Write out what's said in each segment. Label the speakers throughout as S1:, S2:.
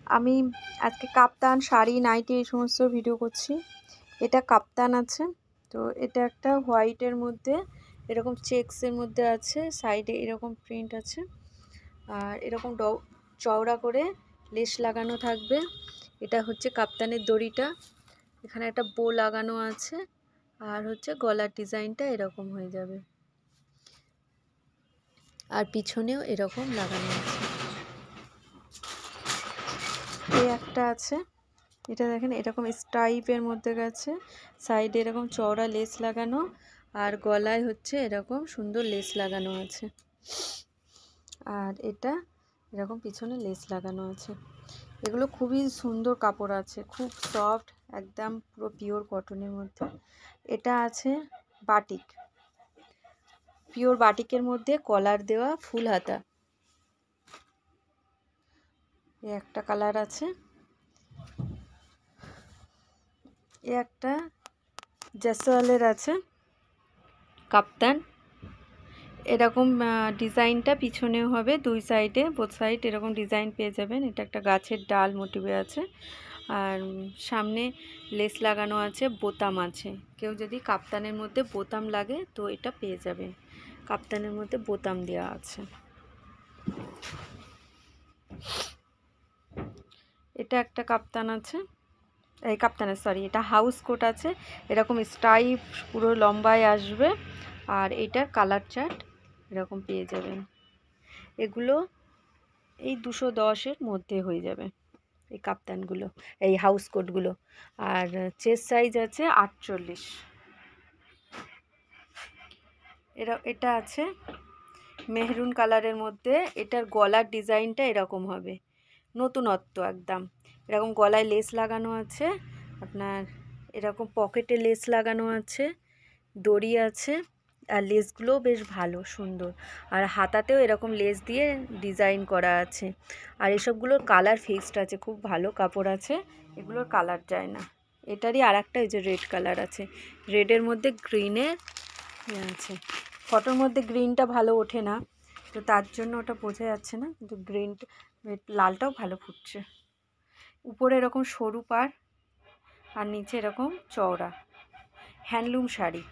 S1: আমি আজকে কাপ্তান শাড়ি নাইটি এই সমস্ত ভিডিও করছি। এটা কাপ্তান আছে, তো এটা একটা হোয়াইটের মধ্যে এরকম চেক্সের মধ্যে আছে, সাইডে এরকম প্রিন্ট আছে, আর এরকম চওড়া করে লেস লাগানো থাকবে। এটা হচ্ছে কাপ্তানের দড়িটা, এখানে একটা বো লাগানো আছে, আর হচ্ছে গলার ডিজাইনটা এরকম হয়ে যাবে, আর পিছনেও এরকম লাগানো আছে। এই একটা আছে, এটা দেখেন এরকম স্টাইপের মধ্যে গেছে, সাইডে এরকম চওড়া লেস লাগানো, আর গলায় হচ্ছে এরকম সুন্দর লেস লাগানো আছে, আর এটা এরকম পিছনে লেস লাগানো আছে। এগুলো খুবই সুন্দর কাপড় আছে, খুব সফট, একদম পুরো পিওর কটনের মধ্যে। এটা আছে বাটিক, পিওর বাটিকের মধ্যে কলার দেওয়া ফুল হাতা। এই একটা কালার আছে, এ একটা জেসওয়ালের আছে কাপ্তান, এরকম ডিজাইনটা পিছনেও হবে, দুই সাইডে বোথ সাইড এরকম ডিজাইন পেয়ে যাবেন। এটা একটা গাছের ডাল মোটিভে আছে, আর সামনে লেস লাগানো আছে, বোতাম আছে। কেউ যদি কাপ্তানের মধ্যে বোতাম লাগে তো এটা পেয়ে যাবেন, কাপ্তানের মধ্যে বোতাম দেওয়া আছে। এটা একটা কাপ্তান আছে, এই কাপ্তানের সরি এটা হাউস কোট আছে, এরকম স্টাইপ পুরো লম্বায় আসবে, আর এটার কালার চার্ট এরকম পেয়ে যাবেন। এগুলো এই 210-এর মধ্যে হয়ে যাবে এই কাপ্তানগুলো, এই হাউস কোটগুলো। আর চেস্ট সাইজ আছে 48। এটা আছে মেহরুন কালারের মধ্যে, এটার গলার ডিজাইনটা এরকম হবে, নতুনত্ব একদম। এরকম গলায় লেস লাগানো আছে, আপনার এরকম পকেটে লেস লাগানো আছে, দড়ি আছে, আর লেসগুলোও বেশ ভালো সুন্দর, আর হাতাতেও এরকম লেস দিয়ে ডিজাইন করা আছে। আর এসবগুলোর কালার ফিক্সড আছে, খুব ভালো কাপড় আছে, এগুলোর কালার যায় না। এটারই আর একটা এই যে রেড কালার আছে, রেডের মধ্যে গ্রিনের আছে। ফটোর মধ্যে গ্রিনটা ভালো ওঠে না, তো তার জন্য ওটা বোঝা যাচ্ছে না, কিন্তু গ্রিন লালটাও ভালো ফুটছে। উপরে এরকম সরু পাড়, আর নিচে এরকম চওড়া, হ্যান্ডলুম শাড়ি।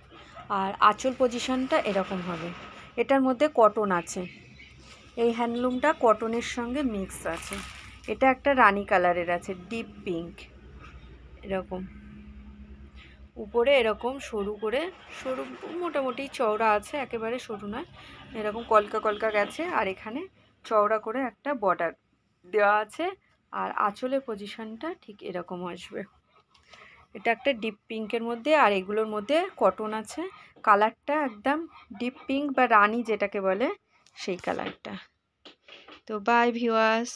S1: আর আঁচল পজিশনটা এরকম হবে, এটার মধ্যে কটন আছে, এই হ্যান্ডলুমটা কটনের সঙ্গে মিক্স আছে। এটা একটা রানী কালারের আছে, ডিপ পিঙ্ক, এরকম উপরে এরকম সরু করে, সরু মোটামুটি চওড়া আছে, একেবারে সরু নয়, এরকম কলকা কলকা গেছে, আর এখানে চওড়া করে একটা বর্ডার দেওয়া আছে, আর আঁচলের পজিশনটা ঠিক এরকম আসবে। এটা একটা ডিপ পিঙ্কের মধ্যে, আর এগুলোর মধ্যে কটন আছে, কালারটা একদম ডিপ পিঙ্ক বা রানী যেটাকে বলে সেই কালারটা। তো বাই ভিউয়ার্স।